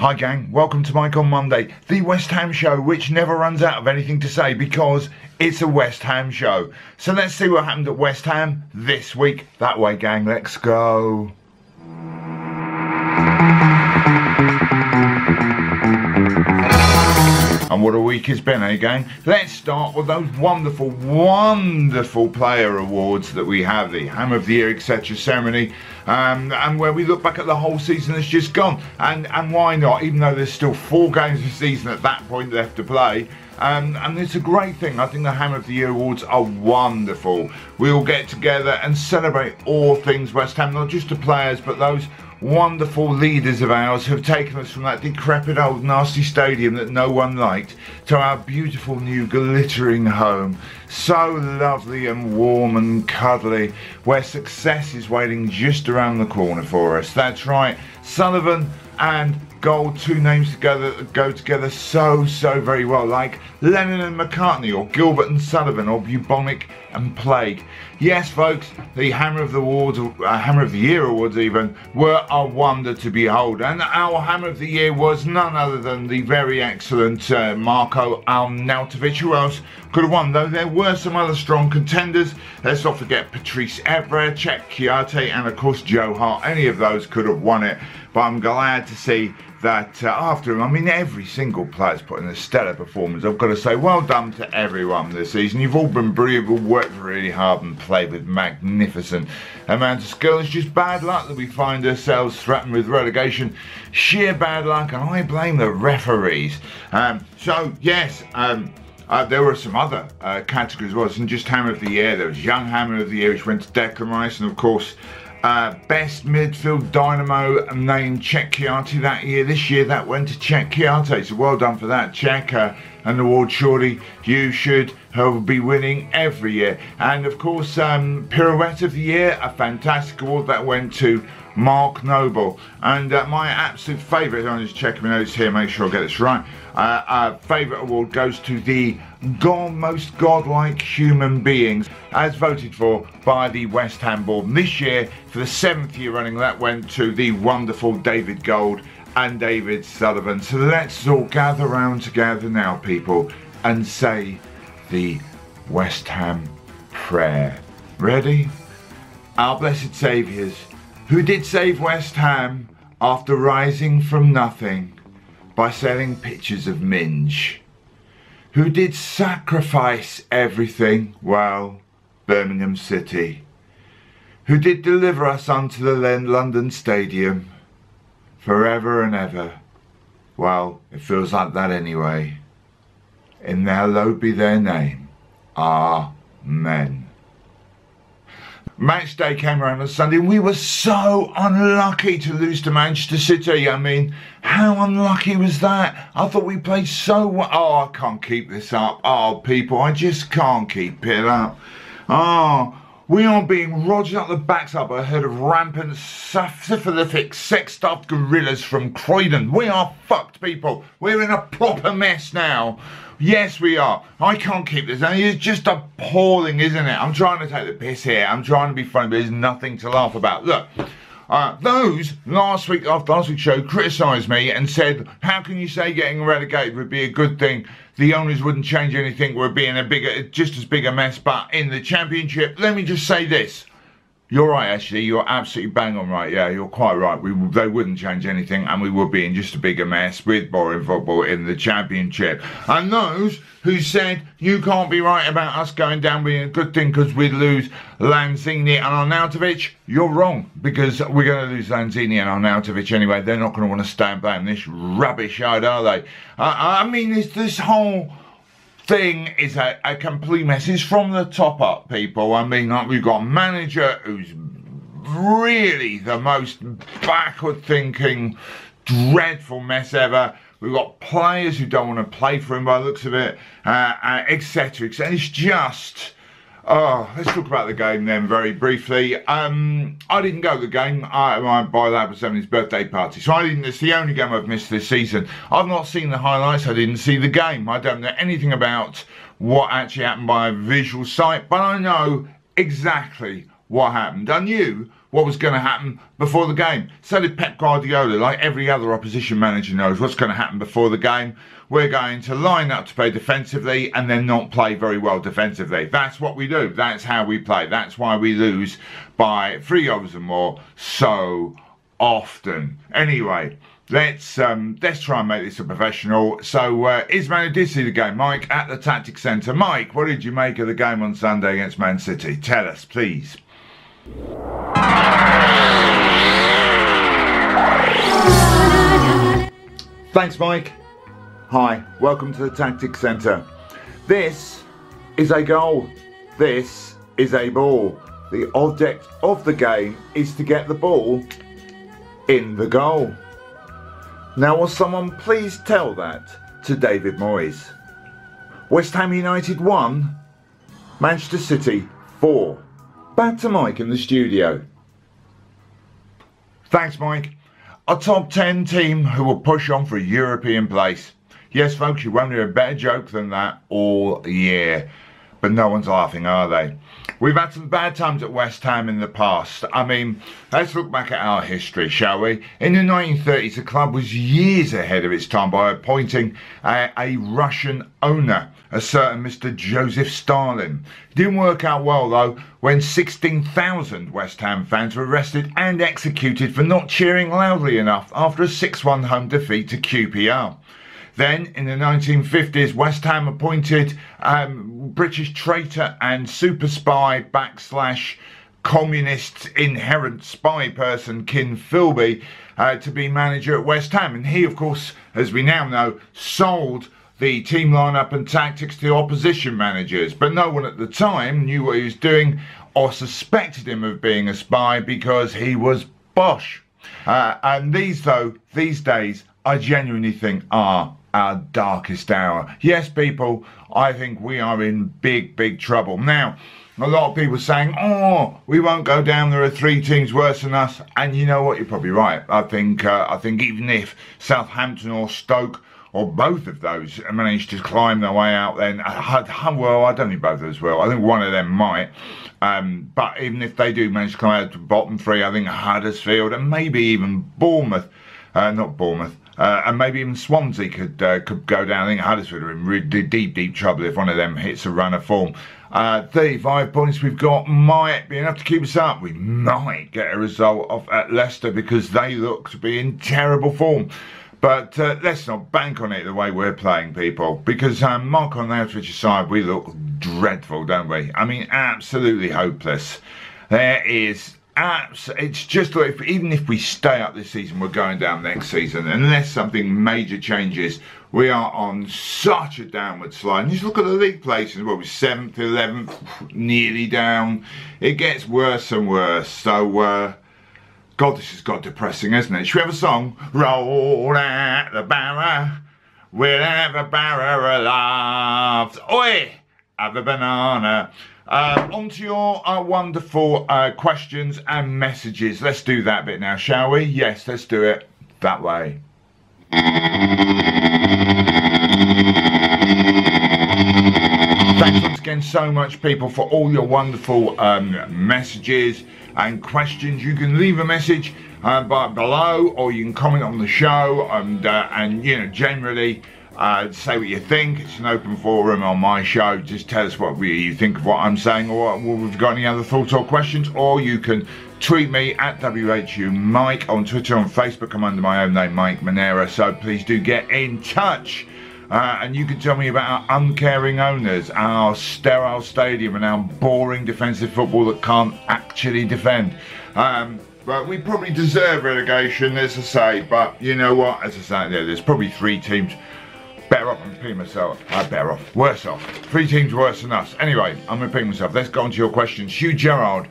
Hi gang, welcome to Mike on Monday, the West Ham show, which never runs out of anything to say because it's a West Ham show. So let's see what happened at West Ham this week. That way gang, let's go. And what a week it's been, eh gang? Let's start with those wonderful, wonderful player awards that we have, the Ham of the Year, etc. ceremony, and where we look back at the whole season that's just gone. And why not, even though there's still 4 games of season at that point left to play. And it's a great thing. I think the Ham of the Year awards are wonderful. We all get together and celebrate all things West Ham, not just the players, but those wonderful leaders of ours who have taken us from that decrepit old nasty stadium that no one liked to our beautiful new glittering home, so lovely and warm and cuddly, where success is waiting just around the corner for us. That's right, Sullivan and Gold, 2 names together that go together so very well, like Lennon and McCartney, or Gilbert and Sullivan, or Bubonic and Plague. Yes folks, the Hammer of the Awards, Hammer of the Year awards even, were a wonder to behold, and our Hammer of the Year was none other than the very excellent Marko Arnautovic. Who else could have won, though there were some other strong contenders. Let's not forget Patrice Evra, Czech Kwiatek, and of course Joe Hart. Any of those could have won it, but I'm glad to see that after him, I mean every single player's put in a stellar performance. I've got to say well done to everyone this season. You've all been brilliant, you've all worked really hard and played with magnificent amount of skill. It's just bad luck that we find ourselves threatened with relegation. Sheer bad luck, and I blame the referees. So yes, there were some other categories as well. It wasn't just Hammer of the Year. There was Young Hammer of the Year, which went to Declan Rice, and of course best midfield dynamo named Czech Kwiatek that year. This year that went to Czech Kwiatek, so well done for that, Czech. An award surely you should be winning every year. And of course Pirouette of the Year, a fantastic award that went to Mark Noble. And my absolute favourite, I'm just checking my notes here, make sure I get this right, favourite award goes to the most godlike human beings, as voted for by the West Ham board. And this year, for the 7th year running, that went to the wonderful David Gold and David Sullivan. So let's all gather round together now, people, and say the West Ham prayer. Ready? Our blessed saviours, who did save West Ham after rising from nothing by selling pictures of Minge, who did sacrifice everything, well, Birmingham City, who did deliver us unto the London Stadium, forever and ever, well, it feels like that anyway, in their hallowed be their name, Amen. Match day came around on Sunday, and we were so unlucky to lose to Manchester City. I mean, how unlucky was that? I thought we played so well. Oh, I can't keep this up. Oh, people, I just can't keep it up. Oh, we are being rogered up the backside by a herd of rampant, syphilitic, sex-stuffed gorillas from Croydon. We are fucked, people. We're in a proper mess now. Yes, we are. I can't keep this. And it's just appalling, isn't it? I'm trying to take the piss here. I'm trying to be funny, but there's nothing to laugh about. Look, those after last week's show criticised me and said, how can you say getting relegated would be a good thing? The owners wouldn't change anything. We're being just as big a mess. But in the Championship, let me just say this. You're right, actually. You're absolutely bang on right. Yeah, you're quite right. They wouldn't change anything, and we would be in just a bigger mess with boring football in the Championship. And those who said you can't be right about us going down being a good thing because we'd lose Lanzini and Arnautovic, you're wrong, because we're going to lose Lanzini and Arnautovic anyway. They're not going to want to stand back in this rubbish yard, are they? I mean, this whole thing is a complete mess. It's from the top up, people. I mean, like, we've got a manager who's really the most backward thinking, dreadful mess ever. We've got players who don't want to play for him by the looks of it, etc. It's just, let's talk about the game then very briefly. I didn't go to the game. My boy lad was having his birthday party, so it's the only game I've missed this season. I've not seen the highlights. I didn't see the game. I don't know anything about what actually happened by visual sight, but I know exactly what happened. I knew what was going to happen before the game. So did Pep Guardiola. Like every other opposition manager knows what's going to happen before the game. We're going to line up to play defensively and then not play very well defensively. That's what we do. That's how we play. That's why we lose by 3 goals or more so often. Anyway, let's try and make this a professional. So Ismail, who did see the game, Mike, at the Tactics Centre. Mike, what did you make of the game on Sunday against Man City? Tell us, please. Thanks, Mike. Hi, welcome to the Tactics Centre. This is a goal. This is a ball. The object of the game is to get the ball in the goal. Now, will someone please tell that to David Moyes? West Ham United 1, Manchester City 4. Back to Mike in the studio. Thanks, Mike. A top 10 team who will push on for a European place. Yes, folks, you won't hear a better joke than that all year. But no one's laughing, are they? We've had some bad times at West Ham in the past. I mean, let's look back at our history, shall we? In the 1930s, the club was years ahead of its time by appointing a Russian owner, a certain Mr. Joseph Stalin. It didn't work out well, though, when 16,000 West Ham fans were arrested and executed for not cheering loudly enough after a 6-1 home defeat to QPR. Then, in the 1950s, West Ham appointed British traitor and super spy / communist inherent spy person Kin Philby to be manager at West Ham. And he, of course, as we now know, sold the team lineup and tactics to opposition managers. But no one at the time knew what he was doing or suspected him of being a spy because he was bosh. And these days, I genuinely think are our darkest hour. Yes, people, I think we are in big trouble. Now, a lot of people are saying, oh, we won't go down, there are 3 teams worse than us. And you know what, you're probably right. I think even if Southampton or Stoke or both of those managed to climb their way out, then well, I don't think both of those will. I think one of them might. But even if they do manage to climb out to the bottom 3, I think Huddersfield and maybe even Bournemouth, not Bournemouth, and maybe even Swansea could go down. I think Huddersfield are in really deep trouble if one of them hits a run of form. 35 points we've got might be enough to keep us up. We might get a result off at Leicester because they look to be in terrible form. But let's not bank on it the way we're playing, people, because Mark on the Outwich side, we look dreadful, don't we? I mean, absolutely hopeless. There is... It's just like even if we stay up this season, we're going down next season. Unless something major changes, we are on such a downward slide. And just look at the league places. Well, we're 7th, 11th, nearly down. It gets worse and worse. So, God, this has got depressing, hasn't it? Should we have a song? Roll at the barrow, we'll have a barrow of laughs. Oi, have a banana. On to your wonderful questions and messages. Let's do that bit now, shall we? Yes, let's do it that way. Thanks once again so much, people, for all your wonderful messages and questions. You can leave a message below, or you can comment on the show, and you know, generally say what you think. It's an open forum on my show. Just tell us what you think of what I'm saying, or if we've got any other thoughts or questions. Or you can tweet me at WHU Mike on Twitter. On Facebook, I'm under my own name, Mike Manera. So please do get in touch. And you can tell me about our uncaring owners, our sterile stadium, and our boring defensive football that can't actually defend. But we probably deserve relegation, as I say. But you know what? As I say, there's probably 3 teams better off. I'm repeating myself. Better off. Worse off. 3 teams worse than us. Anyway, I'm repeating myself. Let's go on to your questions. Hugh Gerard.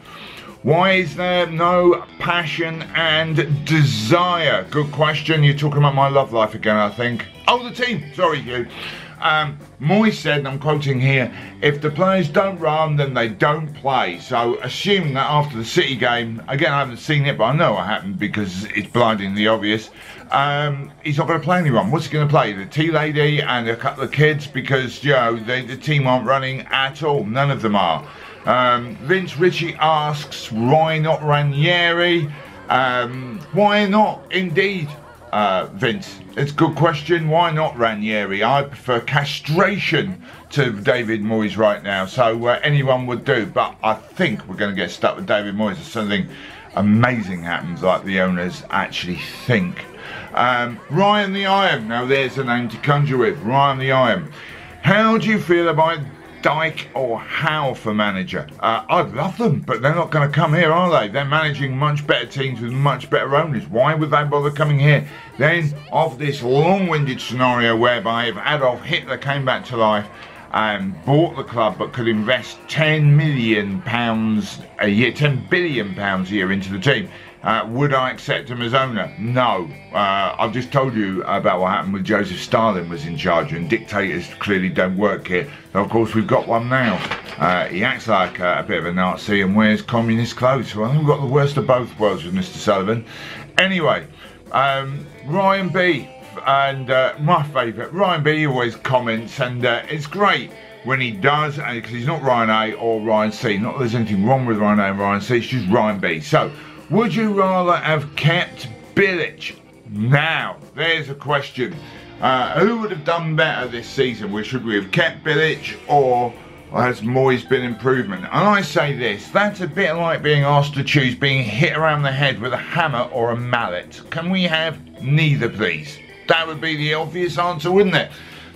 Why is there no passion and desire? Good question. You're talking about my love life again, I think. Oh, the team. Sorry, Hugh. Moyes said, and I'm quoting here, if the players don't run, then they don't play. So, assuming that after the City game, again, I haven't seen it, but I know it happened because it's blindingly obvious, he's not going to play anyone. What's he going to play? The tea lady and a couple of kids? Because, you know, the team aren't running at all. None of them are. Vince Ritchie asks, why not Ranieri? Why not indeed, Vince? It's a good question. Why not Ranieri? I prefer castration to David Moyes right now, so anyone would do, but I think we're going to get stuck with David Moyes if something amazing happens like the owners actually think. Ryan the Iron, now there's a name to conjure with. Ryan the Iron, how do you feel about Dyke or Howe for manager? I'd love them, but they're not going to come here, are they? They're managing much better teams with much better owners. Why would they bother coming here? Then, of this long-winded scenario whereby if Adolf Hitler came back to life and bought the club but could invest £10 million a year, £10 billion a year into the team, would I accept him as owner? No. I've just told you about what happened with Joseph Stalin was in charge, and dictators clearly don't work here. So of course we've got one now. He acts like a bit of a Nazi and wears communist clothes. So I think we've got the worst of both worlds with Mr. Sullivan. Anyway, Ryan B, and my favourite, Ryan B always comments, and it's great when he does, because he's not Ryan A or Ryan C. Not that there's anything wrong with Ryan A and Ryan C, it's just Ryan B. So, would you rather have kept Bilic? Now, there's a question. Who would have done better this season? Should we have kept Bilic, or has Moyes been improvement? And I say this, that's a bit like being asked to choose being hit around the head with a hammer or a mallet. Can we have neither, please? That would be the obvious answer, wouldn't it?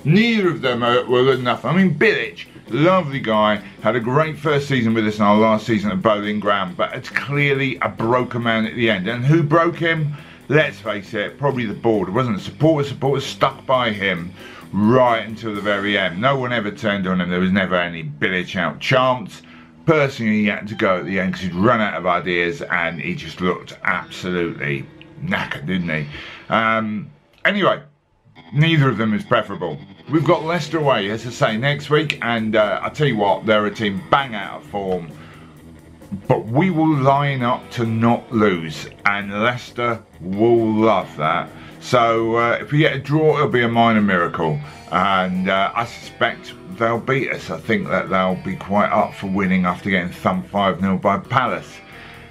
Neither of them were good enough. I mean, Bilic, lovely guy, had a great first season with us in our last season at Bowling Ground, but it's clearly a broken man at the end. And who broke him? Let's face it, probably the board. It wasn't the supporters. Supporters stuck by him right until the very end. No one ever turned on him. There was never any Bilic out chance. Personally, he had to go at the end because he'd run out of ideas and he just looked absolutely knackered, didn't he? Anyway, neither of them is preferable. We've got Leicester away, as I say, next week, and I tell you what, they're a team bang out of form, but we will line up to not lose, and Leicester will love that. So if we get a draw, it'll be a minor miracle, and I suspect they'll beat us. I think that they'll be quite up for winning after getting thumped 5-0 by Palace.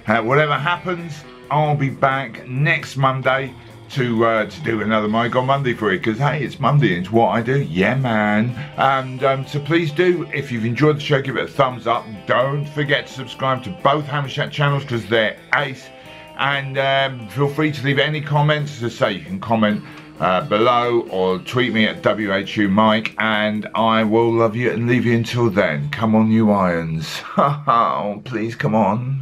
Whatever happens, I'll be back next Monday to do another My God Monday for you, because hey, it's Monday and it's what I do, yeah man. And so please do, if you've enjoyed the show, give it a thumbs up. Don't forget to subscribe to both Hammer Chat channels because they're ace. And feel free to leave any comments. As I say, you can comment below or tweet me at WHU Mike, and I will love you and leave you until then. Come on, you irons. Oh, please come on.